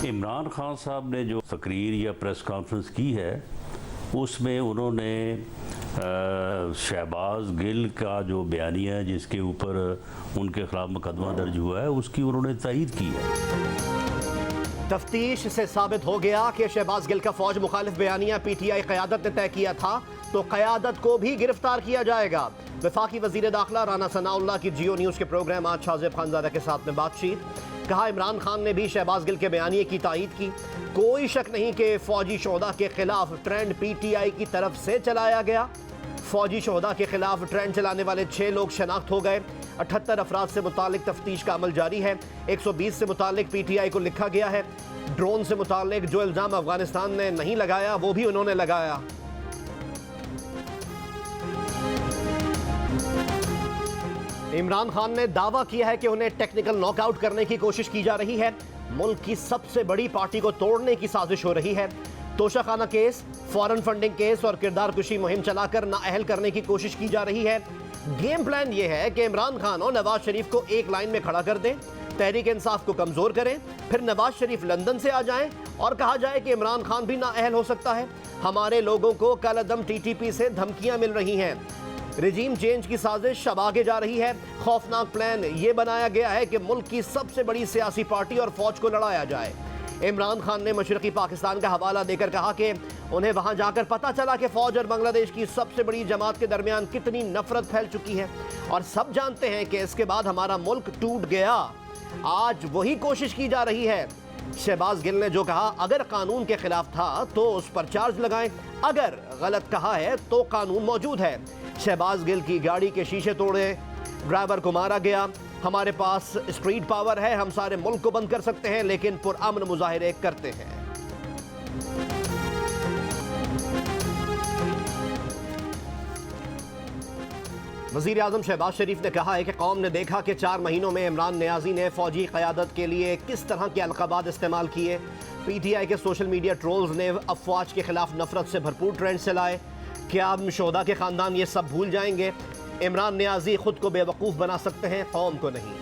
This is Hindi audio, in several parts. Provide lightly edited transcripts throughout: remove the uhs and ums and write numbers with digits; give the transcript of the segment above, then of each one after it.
इमरान खान साहब ने जो तकरीर या प्रेस कॉन्फ्रेंस की है उसमें उन्होंने शहबाज गिल का जो बयानिया है जिसके ऊपर उनके खिलाफ मुकदमा दर्ज हुआ है उसकी उन्होंने तायीद की है। तफ्तीश से साबित हो गया कि शहबाज गिल का फौज मुखालिफ बयानिया पीटीआई क़यादत ने तय किया था तो क़यादत को भी गिरफ्तार किया जाएगा। वफाकी वज़ीर दाखिला राना सनाउल्लाह की जियो न्यूज़ के प्रोग्राम आज शाहज़ेब खानज़ादा के साथ में बातचीत। कहा इमरान खान ने भी शहबाज गिल के बयानिए की तायीद की। कोई शक नहीं कि फौजी शोहदा के खिलाफ ट्रेंड पीटीआई की तरफ से चलाया गया। फौजी शोहदा के खिलाफ ट्रेंड चलाने वाले 6 लोग शनाख्त हो गए। 78 अफराद से मुतालिक तफ्तीश का अमल जारी है। 120 से मुतालिक पीटीआई को लिखा गया है। ड्रोन से मुतालिक जो इल्ज़ाम अफगानिस्तान ने नहीं लगाया वो भी उन्होंने लगाया। इमरान खान ने दावा किया है कि उन्हें टेक्निकल नॉकआउट करने की कोशिश की जा रही है। मुल्क की सबसे बड़ी पार्टी को तोड़ने की साजिश हो रही है। Toshakhana case, foreign funding case और किरदार कुशी मुहिम चलाकर नाअहल करने की कोशिश की जा रही है। गेम प्लान यह है कि इमरान खान और नवाज शरीफ को एक लाइन में खड़ा कर दें, तहरीक इंसाफ को कमजोर करें, फिर नवाज शरीफ लंदन से आ जाएं और कहा जाए कि इमरान खान भी नाअहल हो सकता है। हमारे लोगों को कलअदम टीटीपी से धमकियां मिल रही हैं। रिजीम चेंज की साजिश अब आगे जा रही है। खौफनाक प्लान ये बनाया गया है कि मुल्क की सबसे बड़ी सियासी पार्टी और फौज को लड़ाया जाए। इमरान खान ने मशरकी पाकिस्तान का हवाला देकर कहा कि उन्हें वहां जाकर पता चला कि फौज और बांग्लादेश की सबसे बड़ी जमात के दरमियान कितनी नफरत फैल चुकी है और सब जानते हैं कि इसके बाद हमारा मुल्क टूट गया। आज वही कोशिश की जा रही है। शहबाज गिल ने जो कहा अगर कानून के खिलाफ था तो उस पर चार्ज लगाएं, अगर गलत कहा है तो कानून मौजूद है। शहबाज गिल की गाड़ी के शीशे तोड़े, ड्राइवर को मारा गया। हमारे पास स्ट्रीट पावर है, हम सारे मुल्क को बंद कर सकते हैं लेकिन पुरअमन मुजाहिरे करते हैं। वज़ीर आज़म शहबाज शरीफ ने कहा है कि कौम ने देखा कि 4 महीनों में इमरान नियाज़ी ने फौजी क़यादत के लिए किस तरह के अलक़ाबात इस्तेमाल किए। पीटीआई के सोशल मीडिया ट्रोल्स ने अफवाज के खिलाफ नफरत से भरपूर ट्रेंड चलाए। क्या अब शोहदा के ख़ानदान ये सब भूल जाएंगे? इमरान नियाज़ी खुद को बेवकूफ़ बना सकते हैं, कौम को नहीं।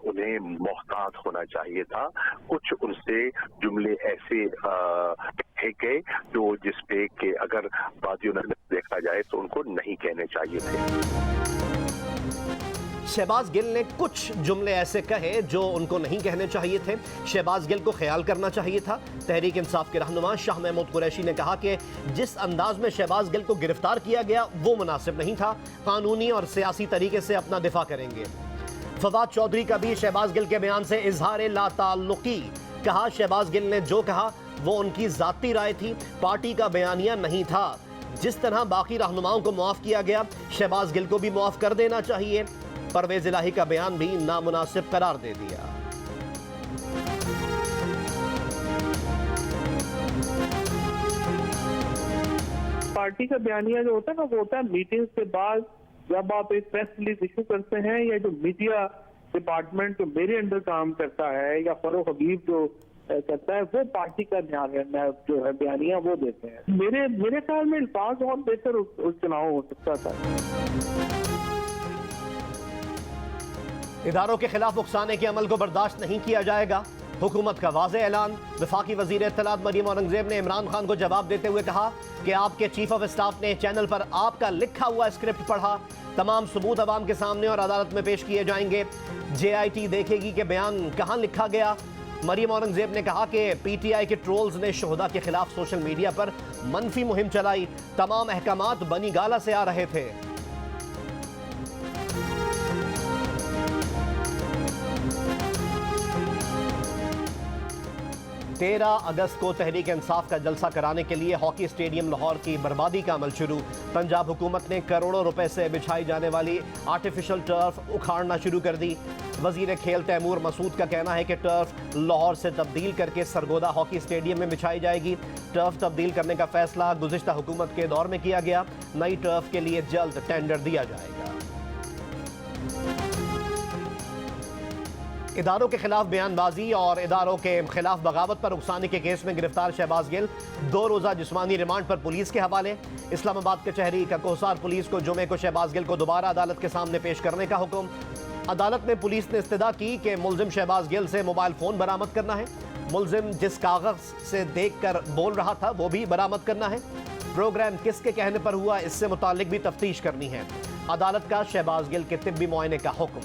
उन्हें मोहतात होना चाहिए था। कुछ उनसे जुमले ऐसे कहे गए जो जिसपे कि अगर बादियों ने देखा जाए तो उनको नहीं कहने चाहिए थे। शहबाज गिल ने कुछ जुमले ऐसे कहे जो उनको नहीं कहने चाहिए थे। शहबाज गिल को ख्याल करना चाहिए था। तहरीक इंसाफ के रहनुमा शाह महमूद कुरैशी ने कहा कि जिस अंदाज में शहबाज गिल को गिरफ्तार किया गया वो मुनासिब नहीं था। कानूनी और सियासी तरीके से अपना दिफा करेंगे। फवाद चौधरी का भी शहबाज गिल के बयान से इजहार लाताल्लुकी। कहा शहबाज गिल ने जो कहा वो उनकी जाती राय थी, पार्टी का बयानिया नहीं था। जिस तरह बाकी रहनुमाओं को मुआफ किया गया शहबाज गिल को भी मुआफ कर देना चाहिए। परवेज इलाही का बयान भी नामुनासिब करार दे दिया। पार्टी का बयानिया जो होता है ना वो होता है मीटिंग्स के बाद जब आप एक प्रेस रिलीज इशू करते हैं या जो मीडिया डिपार्टमेंट जो मेरे अंडर काम करता है या फरोख हबीब जो करता है वो पार्टी का जो है बयानिया वो देते हैं। मेरे ख्याल में अल्फाज और बेहतर उस चुनाव हो सकता था। इदारों के खिलाफ उकसाने के अमल को बर्दाश्त नहीं किया जाएगा, हुकूमत का वाज़े ऐलान। वफाकी वज़ीर इत्तलात मरियम औरंगज़ेब ने इमरान खान को जवाब देते हुए कहा कि आपके चीफ ऑफ स्टाफ ने चैनल पर आपका लिखा हुआ स्क्रिप्ट पढ़ा। तमाम सबूत अवाम के सामने और अदालत में पेश किए जाएंगे। JIT देखेगी कि बयान कहाँ लिखा गया। मरियम औरंगज़ेब ने कहा कि PTI के ट्रोल्स ने शोहदा के खिलाफ सोशल मीडिया पर मनफी मुहिम चलाई। तमाम अहकामात बनी गाला से आ रहे थे। 13 अगस्त को तहरीक इंसाफ का जलसा कराने के लिए हॉकी स्टेडियम लाहौर की बर्बादी का अमल शुरू। पंजाब हुकूमत ने करोड़ों रुपए से बिछाई जाने वाली आर्टिफिशियल टर्फ उखाड़ना शुरू कर दी। वजीर खेल तैमूर मसूद का कहना है कि टर्फ लाहौर से तब्दील करके सरगोदा हॉकी स्टेडियम में बिछाई जाएगी। टर्फ तब्दील करने का फैसला गुज़िश्ता हुकूमत के दौर में किया गया। नई टर्फ के लिए जल्द टेंडर दिया जाएगा। इदारों के खिलाफ बयानबाजी और इदारों के खिलाफ बगावत पर उकसाने के केस में गिरफ्तार शहबाज गिल 2 रोज़ा जिस्मानी रिमांड पर पुलिस के हवाले। इस्लामाबाद कचहरी का कोहसार पुलिस को जुमे को शहबाज गिल को दोबारा अदालत के सामने पेश करने का हुक्म। अदालत में पुलिस ने इस्तदा की कि मुलजिम शहबाज गिल से मोबाइल फोन बरामद करना है। मुलजिम जिस कागज से देखकर बोल रहा था वो भी बरामद करना है। प्रोग्राम किसके कहने पर हुआ, इससे मुतालिक भी तफ्तीश करनी है। अदालत का शहबाज गिल के तिब्बी मुआयने का हुक्म।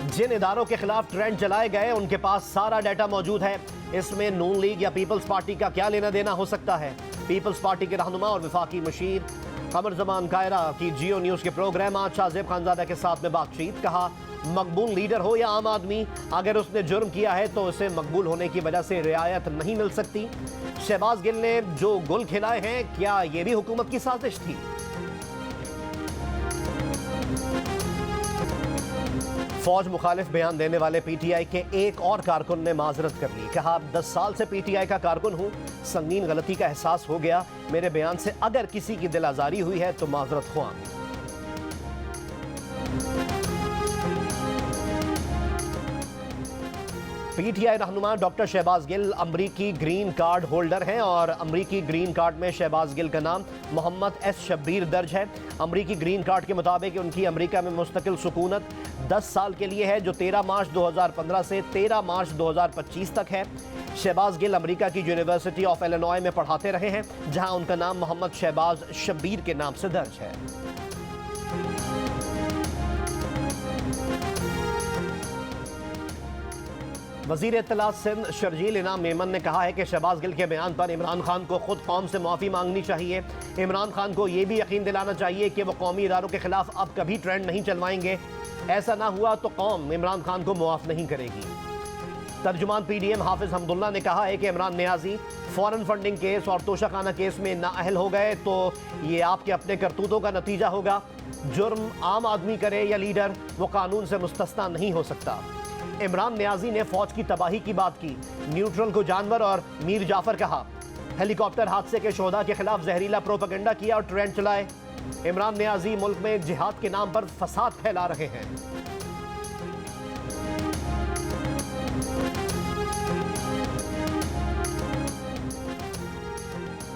जिन इदारों के खिलाफ ट्रेंड चलाए गए उनके पास सारा डाटा मौजूद है। इसमें नून लीग या पीपल्स पार्टी का क्या लेना देना हो सकता है। पीपल्स पार्टी के रहनुमा और वफाकी मुशीर कमर जमान कायरा की जियो न्यूज के प्रोग्राम आज शाहजेब खानजादा के साथ में बातचीत। कहा, मकबूल लीडर हो या आम आदमी, अगर उसने जुर्म किया है तो उसे मकबूल होने की वजह से रियायत नहीं मिल सकती। शहबाज गिल ने जो गुल खिलाए हैं, क्या ये भी हुकूमत की साजिश थी? फौज मुखालिफ बयान देने वाले पीटीआई के एक और कारकुन ने माजरत कर ली। कहा, 10 साल से पीटीआई का कारकुन हूं, संगीन गलती का एहसास हो गया। मेरे बयान से अगर किसी की दिल आजारी हुई है तो माजरत ख्वाह। पीटीआई रहनुमा डॉक्टर शहबाज गिल अमरीकी ग्रीन कार्ड होल्डर हैं और अमरीकी ग्रीन कार्ड में शहबाज गिल का नाम मोहम्मद एस शब्बीर दर्ज है। अमरीकी ग्रीन कार्ड के मुताबिक उनकी अमरीका में मुस्तकिल सुकूनत 10 साल के लिए है, जो 13 मार्च 2015 से 13 मार्च 2025 तक है। शहबाज गिल अमरीका की यूनिवर्सिटी ऑफ इलिनॉय में पढ़ाते रहे हैं, जहां उनका नाम मोहम्मद शहबाज शब्बीर के नाम से दर्ज है। वजीर इत्तलात सिंध शर्जील इनाम मेमन ने कहा है कि शहबाज गिल के बयान पर इमरान खान को खुद कौम से माफ़ी मांगनी चाहिए। इमरान खान को यह भी यकीन दिलाना चाहिए कि वो कौमी इदारों के खिलाफ अब कभी ट्रेंड नहीं चलवाएंगे। ऐसा ना हुआ तो कौम इमरान खान को मुआफ नहीं करेगी। तर्जुमान पीडीएम हाफिज हमदुल्ला ने कहा है कि Imran Niazi foreign funding case और तोशाखाना केस में नाअहल हो गए तो ये आपके अपने करतूतों का नतीजा होगा। जुर्म आम आदमी करे या लीडर, वो कानून से मुस्तस्ना नहीं हो सकता। इमरान नियाजी ने फौज की तबाही की बात की, न्यूट्रल को जानवर और मीर जाफर कहा। हेलीकॉप्टर हादसे के शोधा के खिलाफ जहरीला प्रोपेगेंडा किया और ट्रेंड चलाए। इमरान नियाजी मुल्क में जिहाद के नाम पर फसाद फैला रहे हैं।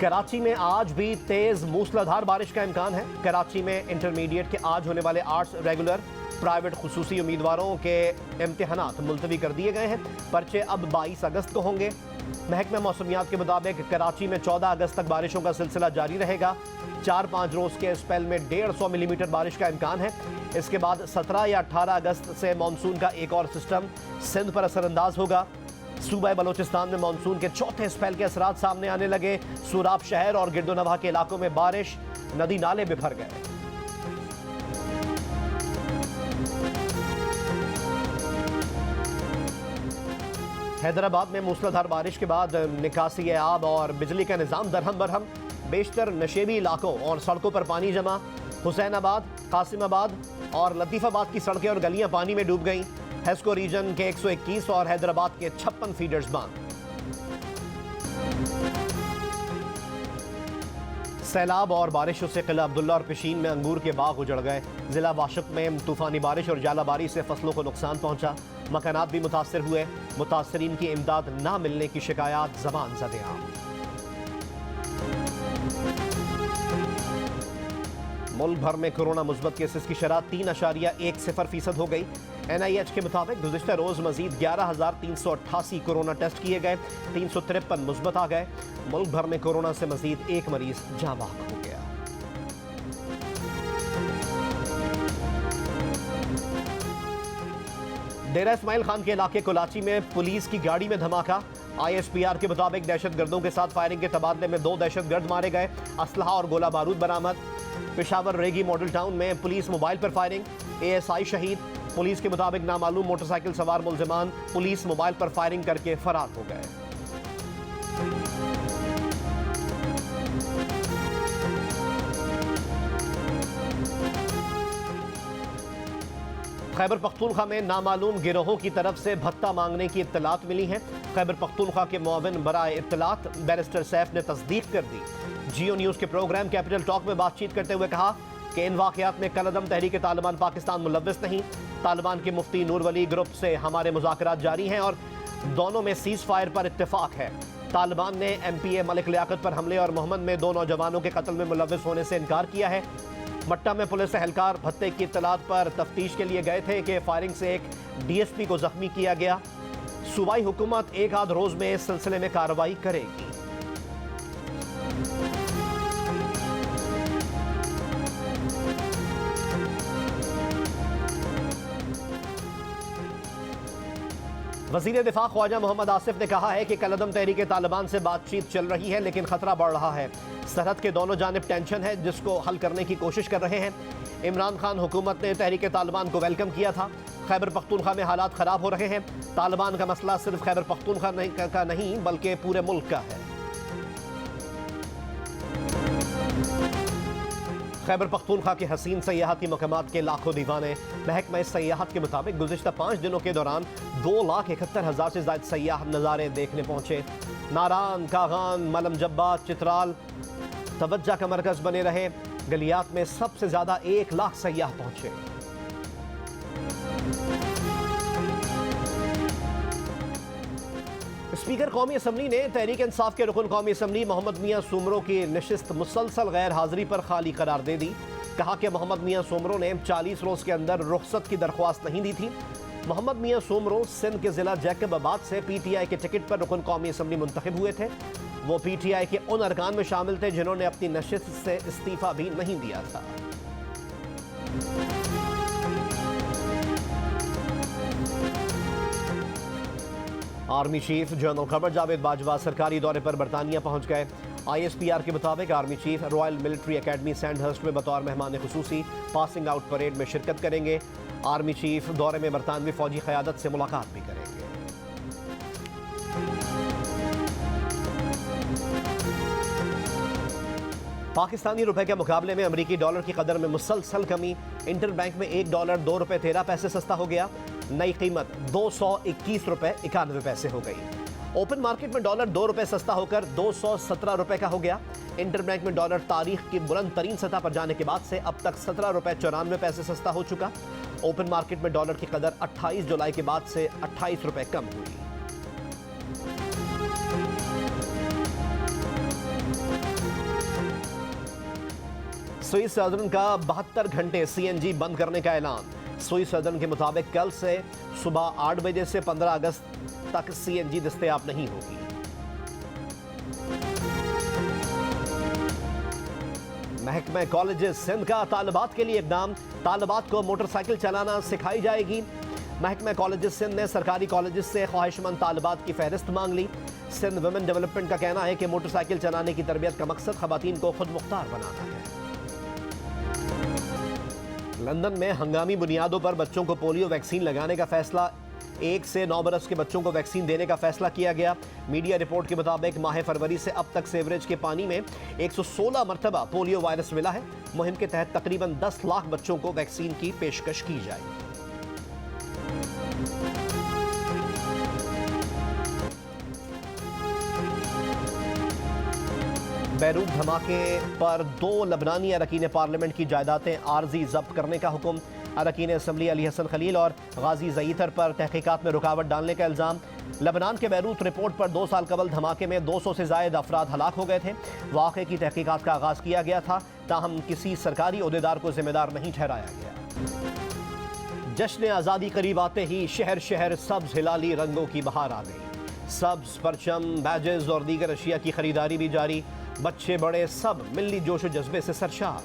कराची में आज भी तेज मूसलाधार बारिश का इम्कान है। कराची में इंटरमीडिएट के आज होने वाले आर्ट्स रेगुलर, प्राइवेट खुसूसी उम्मीदवारों के इम्तिहानात मुलतवी कर दिए गए हैं। पर्चे अब 22 अगस्त को होंगे। महकमा मौसमियात के मुताबिक कराची में 14 अगस्त तक बारिशों का सिलसिला जारी रहेगा। 4-5 रोज़ के स्पेल में 150 मिलीमीटर बारिश का इम्कान है। इसके बाद 17 या 18 अगस्त से मानसून का एक और सिस्टम सिंध पर असरअंदाज होगा। सूबा बलोचिस्तान में मानसून के चौथे स्पेल के असरात सामने आने लगे। सूराब शहर और गिरदोनवा के इलाकों में बारिश, नदी नाले बिफर गए। हैदराबाद में मूसलाधार बारिश के बाद निकासी आब और बिजली का निज़ाम दरहम बरहम। बेशतर नशेबी इलाकों और सड़कों पर पानी जमा। हुसैनाबाद, कासिमाबाद और लतीफ़ाबाद की सड़कें और गलियां पानी में डूब गईं। हेस्को रीजन के 121 और हैदराबाद के 56 फीडर्स बंद। सैलाब और बारिशों से किला अब्दुल्ला और पिशीन में अंगूर के बाग उजड़ गए। जिला वाशिक में तूफानी बारिश और जालाबारी से फसलों को नुकसान पहुंचा। मकानात भी मुतासर हुए। मुतासरीन की इमदाद ना मिलने की शिकायत ज़बान ज़द-ए-आम। मुल्क भर में कोरोना मुस्बत केसेस की शरह 3.10% हो गई। NIH के मुताबिक गुज़िश्ता रोज़ मजीद 11,388 कोरोना टेस्ट किए गए। 353 मुस्बत आ गए। मुल्क भर में कोरोना से मजीद एक मरीज जाँ बहक हो गया। डेरा इस्माइल खान के इलाके कोलाची में पुलिस की गाड़ी में धमाका। ISPR के मुताबिक दहशतगर्दों के साथ फायरिंग के तबादले में 2 दहशतगर्द मारे गए। असलहा और गोला बारूद बरामद। पेशावर रेगी मॉडल टाउन में पुलिस मोबाइल पर फायरिंग, ASI शहीद। पुलिस के मुताबिक नामालूम मोटरसाइकिल सवार मुलजिमान पुलिस मोबाइल पर फायरिंग करके फरार हो गए। खैबर पख्तूनख्वा में नामालूम गिरोहों की तरफ से भत्ता मांगने की इत्तलात मिली हैं। खैबर पख्तूनख्वा के मुआविन बराए इत्तलात बैरिस्टर सैफ ने तस्दीक कर दी। जियो न्यूज़ के प्रोग्राम कैपिटल टॉक में बातचीत करते हुए कहा कि इन वाक़यात में कलअदम तहरीक तालिबान पाकिस्तान मुलव्वस नहीं। तालिबान के मुफ्ती नूर वली ग्रुप से हमारे मुज़ाकरात जारी हैं और दोनों में सीज़ फायर पर इत्तेफाक है। तालिबान ने MPA मलिक लियाकत पर हमले और मोहम्मद में 2 नौजवानों के कत्ल में मुलव्विस होने से इनकार किया है। मट्टा में पुलिस एहलकार भत्ते की इत्तलात पर तफ्तीश के लिए गए थे कि फायरिंग से एक DSP को जख्मी किया गया। सूबाई हुकूमत एक आध रोज में इस सिलसिले में कार्रवाई करेगी। वज़ीर दिफा ख्वाजा मोहम्मद आसिफ ने कहा है कि कलअदम तहरीक तालिबान से बातचीत चल रही है, लेकिन खतरा बढ़ रहा है। सरहद के दोनों जानिब टेंशन है, जिसको हल करने की कोशिश कर रहे हैं। इमरान खान हुकूमत ने तहरीक तालिबान को वेलकम किया था। खैबर पख्तूनख्वा में हालात ख़राब हो रहे हैं। तालिबान का मसला सिर्फ खैबर पख्तूनख्वा का नहीं बल्कि पूरे मुल्क का है। खैबर पख्तूनख्वा के हसीन सयाहती मकामात के लाखों दीवाने। महकमा सयाहत के मुताबिक गुज़िश्ता 5 दिनों के दौरान 2,71,000 से ज़ायद सयाह नज़ारे देखने पहुंचे। नारान, कागान, मलम जब्बा, चित्राल तवज्जो का मरकज बने रहे। गलियात में सबसे ज़्यादा 1 लाख सयाह पहुंचे। स्पीकर कौमी असम्बली ने तहरीक इंसाफ के रुकन कौमी असम्बली मोहम्मद मियां सूमरो की नशिस्त मुसलसल गैर हाजिरी पर खाली करार दे दी। कहा कि मोहम्मद मियां सूमरो ने 40 रोज के अंदर रुखसत की दरख्वास्त नहीं दी थी। मोहम्मद मियां सूमरो सिंध के जिला जैकबाबाद से PTI के टिकट पर रुकन कौमी असम्बली मुंतखब हुए थे। वो PTI के उन अरकान में शामिल थे जिन्होंने अपनी नशिस्त से इस्तीफा भी नहीं दिया था। Army chief general Qamar Javed Bajwa सरकारी दौरे पर बरतानिया पहुंच गए। ISPR के मुताबिक army chief royal military academy Sandhurst में बतौर मेहमान खुसूसी पासिंग आउट परेड में शिरकत करेंगे। आर्मी चीफ दौरे में बरतानवी फौजी क़यादत से मुलाकात भी करेंगे। पाकिस्तानी रुपए के मुकाबले में अमरीकी डॉलर की कदर में मुसलसल कमी। इंटरबैंक में $1 $2.13 सस्ता हो गया। नई कीमत $221.91 हो गई। ओपन मार्केट में डॉलर $2 सस्ता होकर $217 का हो गया। इंटरबैंक में डॉलर तारीख की बुलंद तरीन सतह पर जाने के बाद से अब तक $17.94 सस्ता हो चुका। ओपन मार्केट में डॉलर की कदर 28 जुलाई के बाद से $28 कम हुई। स्विस सदन का 72 घंटे CNG बंद करने का ऐलान। स्विस सदन के मुताबिक कल से सुबह 8 बजे से 15 अगस्त तक CNG दस्तयाब नहीं होगी। महकमा कॉलेजेस सिंध का तालिबात के लिए इक़दाम। तालिबात को मोटरसाइकिल चलाना सिखाई जाएगी। महकमा कॉलेजेस सिंध ने सरकारी कॉलेजेस से ख्वाहिशमंद तालिबात की फहरिस्त मांग ली। सिंध वुमेन डेवलपमेंट का कहना है कि मोटरसाइकिल चलाने की तरबियत का मकसद खवातीन को खुद मुख्तार बनाना है। लंदन में हंगामी बुनियादों पर बच्चों को पोलियो वैक्सीन लगाने का फैसला। 1 से 9 बरस के बच्चों को वैक्सीन देने का फैसला किया गया। मीडिया रिपोर्ट के मुताबिक माह फरवरी से अब तक सीवरेज के पानी में 116 मरतबा पोलियो वायरस मिला है। मुहिम के तहत तकरीबन 10 लाख बच्चों को वैक्सीन की पेशकश की जाएगी। बैरूत धमाके पर 2 लबनानी अरकीन पार्लियामेंट की जायदादें आर्जी जब्त करने का हुक्म। अरकीन असम्बली अली हसन खलील और गाजी ज़ईतर पर तहकीकात में रुकावट डालने का इल्ज़ाम। लबनान के बैरूत रिपोर्ट पर 2 साल कबल धमाके में 200 से ज़ायद अफराद हलाक हो गए थे। वाक़े की तहकीकात का आगाज़ किया गया था, ताहम किसी सरकारी ओहदेदार को जिम्मेदार नहीं ठहराया गया। जश्न आज़ादी करीब आते ही शहर शहर सब्ज़ हिलाली रंगों की बहार आ गई। सब्ज़ परचम, बैजेस और दीगर अशिया की खरीदारी भी जारी। बच्चे बड़े सब मिली जोश जज्बे से सरशार।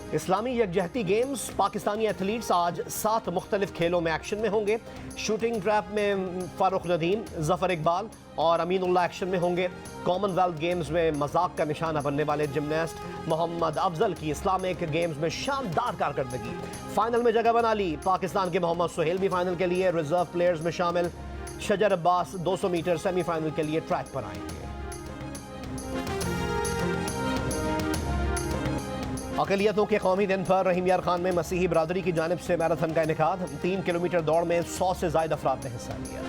इस्लामी यकजहती गेम्स। पाकिस्तानी एथलीट्स आज 7 मुख्तलिफ खेलों में एक्शन में होंगे। शूटिंग ट्रैप में फारूक नदीम, जफर इकबाल और अमीनुल्लाह एक्शन में होंगे। कॉमनवेल्थ गेम्स में मजाक का निशाना बनने वाले जिमनास्ट मोहम्मद अफजल की इस्लामिक गेम्स में शानदार कारकर्दगी। फाइनल में जगह बना ली। पाकिस्तान के मोहम्मद सुहेल भी फाइनल के लिए रिजर्व प्लेयर्स में शामिल। शजर अब्बास 200 मीटर सेमीफाइनल के लिए ट्रैक पर आएंगे। अक़लियतों के कौमी दिन पर रहीम यार खान में मसीही बरादरी की जानिब से मैराथन का इनेकाद। 3 किलोमीटर दौड़ में 100 से ज़ायद अफराद ने हिस्सा लिया।